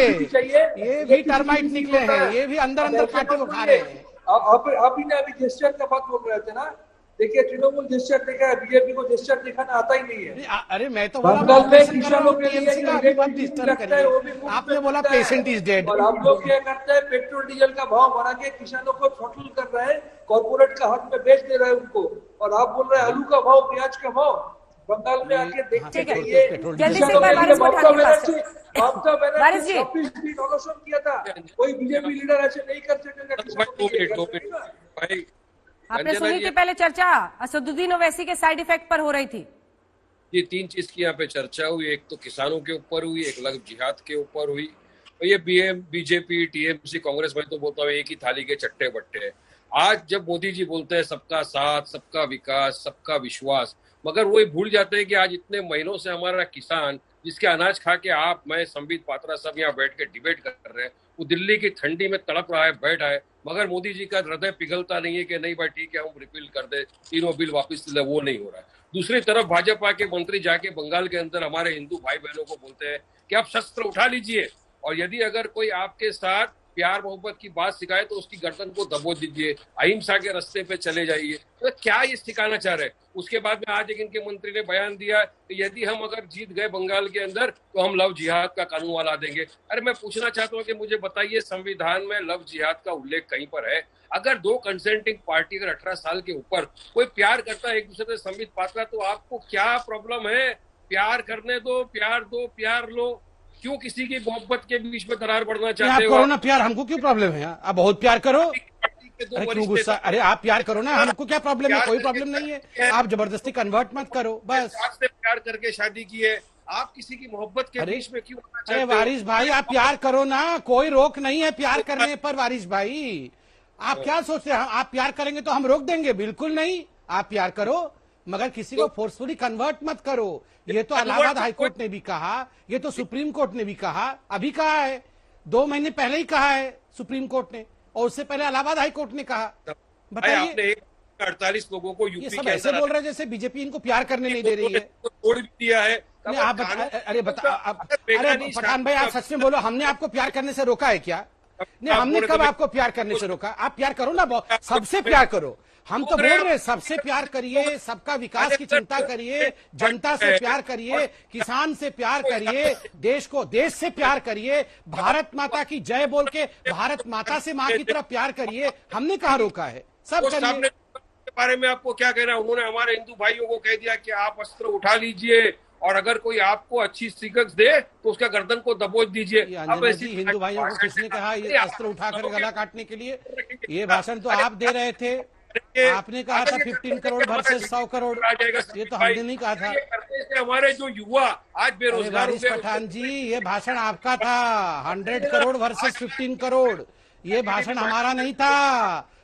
हैं, ये भी अंदर कांटे वो खा रहे हैं। आप ही ने अभी जेस्चर का बात बोल रहे थे ना, देखिए तृणमूल जेस्चर देखा है, बीजेपी को जेस्चर दिखाना आता ही नहीं है। अरे मैं तो बंगाल में किसानों के लिए आपने बोला पेशेंट इज डेड, और आप लोग क्या करते हैं, पेट्रोल डीजल का भाव बढ़ा के किसानों को थ्रॉटल कर रहे हैं, कॉर्पोरेट का हाथ में बेच दे रहे हैं उनको, और आप बोल रहे हैं आलू का भाव, प्याज का भाव। बंगाल में आके देखते चाहिए, जल्दी से डोनेशन किया था, कोई बीजेपी लीडर ऐसे नहीं कर सकेगा। आपने सुनी थी पहले चर्चा असदुद्दीन ओवैसी के साइड इफेक्ट पर हो रही थी। ये 3 चीज की यहाँ पे चर्चा हुई, एक तो किसानों के ऊपर हुई, एक लव जिहाद के ऊपर हुई, और ये बीजेपी टीएमसी कांग्रेस में तो बोलता हूँ एक ही थाली के चट्टे बट्टे हैं। आज जब मोदी जी बोलते हैं सबका साथ, सबका विकास, सबका विश्वास, मगर वो भूल जाते हैं कि आज इतने महीनों से हमारा किसान जिसके अनाज खा के आप, मैं, संबित पात्रा सब यहाँ बैठ के डिबेट कर रहे हैं, वो दिल्ली की ठंडी में तड़प रहा है, बैठा है, मगर मोदी जी का हृदय पिघलता नहीं है कि नहीं भाई ठीक है हम रिपील कर दे, तीनों बिल वापस ले, वो नहीं हो रहा है। दूसरी तरफ भाजपा के मंत्री जाके बंगाल के अंदर हमारे हिंदू भाई बहनों को बोलते हैं कि आप शस्त्र उठा लीजिए, और यदि अगर कोई आपके साथ प्यार मोहब्बत की बात सिखाए तो उसकी गर्दन को दबोच दीजिए, अहिंसा के रास्ते पे चले जाइए। तो क्या ये सिखाना चाह रहे हैं? उसके बाद में आज एक इनके मंत्री ने बयान दिया कि यदि हम अगर जीत गए बंगाल के अंदर तो हम लव जिहाद का कानून वाला देंगे। अरे मैं पूछना चाहता हूँ कि मुझे बताइए संविधान में लव जिहाद का उल्लेख कहीं पर है? अगर 2 कंसेंटिंग पार्टी अगर 18 साल के ऊपर कोई प्यार करता है एक दूसरे से, संबित पात्रा, तो आपको क्या प्रॉब्लम है? प्यार करने दो, प्यार लो, क्यों किसी की मोहब्बत के बीच में दरार बढ़ना चाहते हो? आप करो ना प्यार, हमको क्यों प्रॉब्लम है? आप बहुत प्यार करो, अरे क्यों गुस्सा? अरे आप प्यार करो ना, हमको क्या प्रॉब्लम है? कोई प्रॉब्लम नहीं है, आप जबरदस्ती कन्वर्ट मत करो बस। से प्यार करके शादी की है, आप किसी की मोहब्बत के बीच में क्यों? अरे वारिस भाई आप प्यार करो ना, कोई रोक नहीं है प्यार करने पर। वारिस भाई आप क्या सोचते हैं आप प्यार करेंगे तो हम रोक देंगे? बिल्कुल नहीं, आप प्यार करो मगर किसी को फोर्सफुली कन्वर्ट मत करो। ये तो इलाहाबाद हाईकोर्ट ने भी कहा, ये तो सुप्रीम कोर्ट ने भी कहा, अभी कहा है, 2 महीने पहले ही कहा है सुप्रीम कोर्ट ने, और उससे पहले इलाहाबाद हाईकोर्ट ने कहा। बताइए 48 लोगों को यूपी सब ऐसे बोल रहे हैं जैसे बीजेपी इनको प्यार करने नहीं दे रही है। छोड़ भी दिया है। आप अरे पठान भाई आप सच में बोलो, हमने आपको प्यार करने से रोका है क्या? नहीं, हमने कब आपको प्यार करने से रोका? आप प्यार करो ना, सबसे प्यार करो। हम तो बोल रहे हैं सबसे प्यार करिए, सबका विकास की चिंता करिए, जनता से प्यार करिए, किसान से प्यार करिए, देश से प्यार करिए, भारत माता की जय बोल के भारत माता से माँ की तरफ प्यार करिए। हमने कहाँ रोका है? सब करिए। के बारे में आपको क्या कहना है? उन्होंने हमारे हिंदू भाइयों को कह दिया कि आप अस्त्र उठा लीजिए, और अगर कोई आपको अच्छी शिकस्त दे तो उसका गर्दन को दबोच दीजिए। अब ऐसी हिंदू भाइयों को किसने कहा ये अस्त्र उठाकर गला काटने के लिए? ये भाषण तो आप दे रहे थे, आपने कहा था 15 करोड़ वर्सेस 100 करोड़, ये तो हमने नहीं कहा था। हमारे जो युवा आज बेरोजगार वारिस पठान जी, ये भाषण आपका था, 100 करोड़ वर्सेस 15 करोड़, ये भाषण हमारा नहीं था।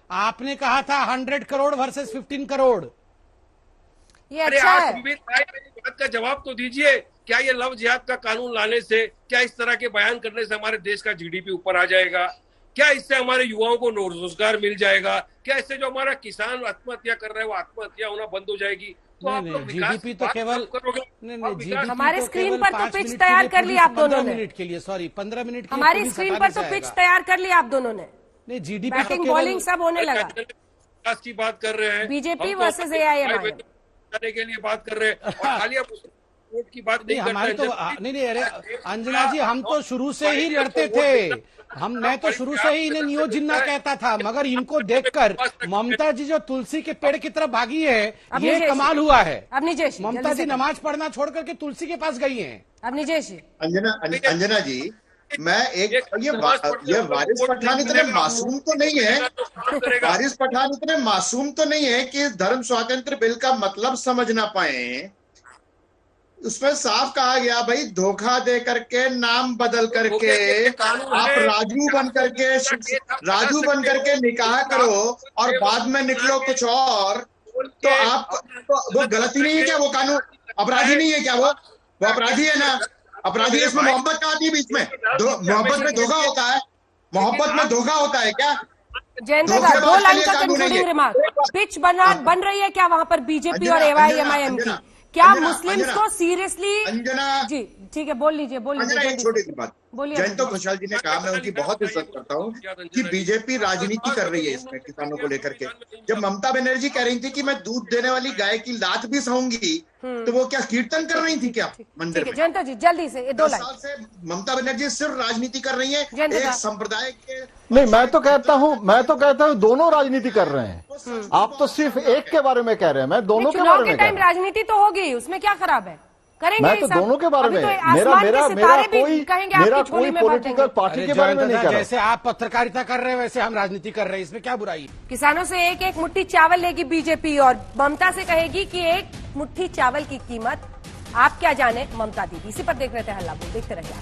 आपने कहा था 100 करोड़ वर्सेस 15 करोड़। ये अच्छा है। बात का जवाब तो दीजिए, क्या ये लव जिहाद का कानून लाने से, क्या इस तरह के बयान करने से हमारे देश का जीडीपी ऊपर आ जाएगा? क्या इससे हमारे युवाओं को रोजगार मिल जाएगा? क्या इससे जो हमारा किसान आत्महत्या कर रहे हैं वो आत्महत्या होना बंद हो जाएगी? तो आप लोग जीडीपी तो केवल हमारे स्क्रीन पर तो पिच तैयार कर ली आप दोनों ने। 15 मिनट के लिए, सॉरी 15 मिनट के लिए हमारी स्क्रीन पर तो पिच तैयार कर ली आप दोनों ने। नहीं, जीडीपी बैटिंग बॉलिंग सब होने लगा। विकास की बात कर रहे हैं, बीजेपी वर्सेस एआईएम के लिए बात कर रहे हैं, और खाली आप वोट की बात नहीं, नहीं हमारी तो करता है। नहीं अरे अंजना जी, हम तो शुरू से ही लड़ते थे। मैं तो शुरू से ही इन्हें नियो जिन्ना कहता था, मगर इनको देखकर ममता जी जो तुलसी के पेड़ की तरफ भागी है, ये कमाल हुआ है। अब निजेश, ममता जी नमाज पढ़ना छोड़ करके तुलसी के पास गई हैं। अब निजेश, अंजना जी, मैं ये वारिस पठान इतने मासूम तो नहीं है, वारिस पठान इतने मासूम तो नहीं है कि धर्म स्वातंत्र बिल का मतलब समझ ना पाए। उसमें साफ कहा गया भाई, धोखा दे करके, नाम बदल करके, आप राजू बन करके निकाह करो और बाद में निकलो कुछ और, तो आप तो वो गलती नहीं है क्या? वो कानून अपराधी नहीं है क्या? वो अपराधी है ना? अपराधी इसमें मोहब्बत का आती है बीच में? मोहब्बत में धोखा होता है? मोहब्बत में धोखा होता है क्या? जयेंद्र का 2 लाइन का कंक्लूडिंग रिमार्क। पिच बन रही है क्या वहां पर बीजेपी और AYMIM की? क्या मुस्लिम्स को सीरियसली? जी ठीक है, बोल लीजिए एक छोटी सी बात बोलिए। जयंत खुशहाल जी ने कहा, मैं उनकी बहुत इज्जत करता हूँ कि बीजेपी राजनीति कर रही है इसमें किसानों को लेकर के। जब ममता बनर्जी कह रही थी कि मैं दूध देने वाली गाय की लात भी सहूंगी, तो वो क्या कीर्तन कर रही थी क्या मंदिर में? जयंत जी जल्दी से 2 लाइन। 10 साल से ममता बनर्जी सिर्फ राजनीति कर रही है, एक संप्रदाय के। नहीं, मैं तो कहता हूँ दोनों राजनीति कर रहे हैं। आप तो सिर्फ एक के बारे में कह रहे हैं, मैं दोनों के बारे में कह रहा हूं। राजनीति तो होगी, उसमें क्या खराब है? करेंगे मैं तो दोनों के बारे में, मेरा कोई पॉलिटिकल पार्टी के बारे में नहीं कर रहा। जैसे आप पत्रकारिता कर रहे हैं वैसे हम राजनीति कर रहे हैं, इसमें क्या बुराई? किसानों से एक मुट्ठी चावल लेगी बीजेपी और ममता से कहेगी कि एक मुट्ठी चावल की कीमत आप क्या जाने ममता दीदी। इसी पर देख रहे थे हल्ला बोल, देखते रहिए।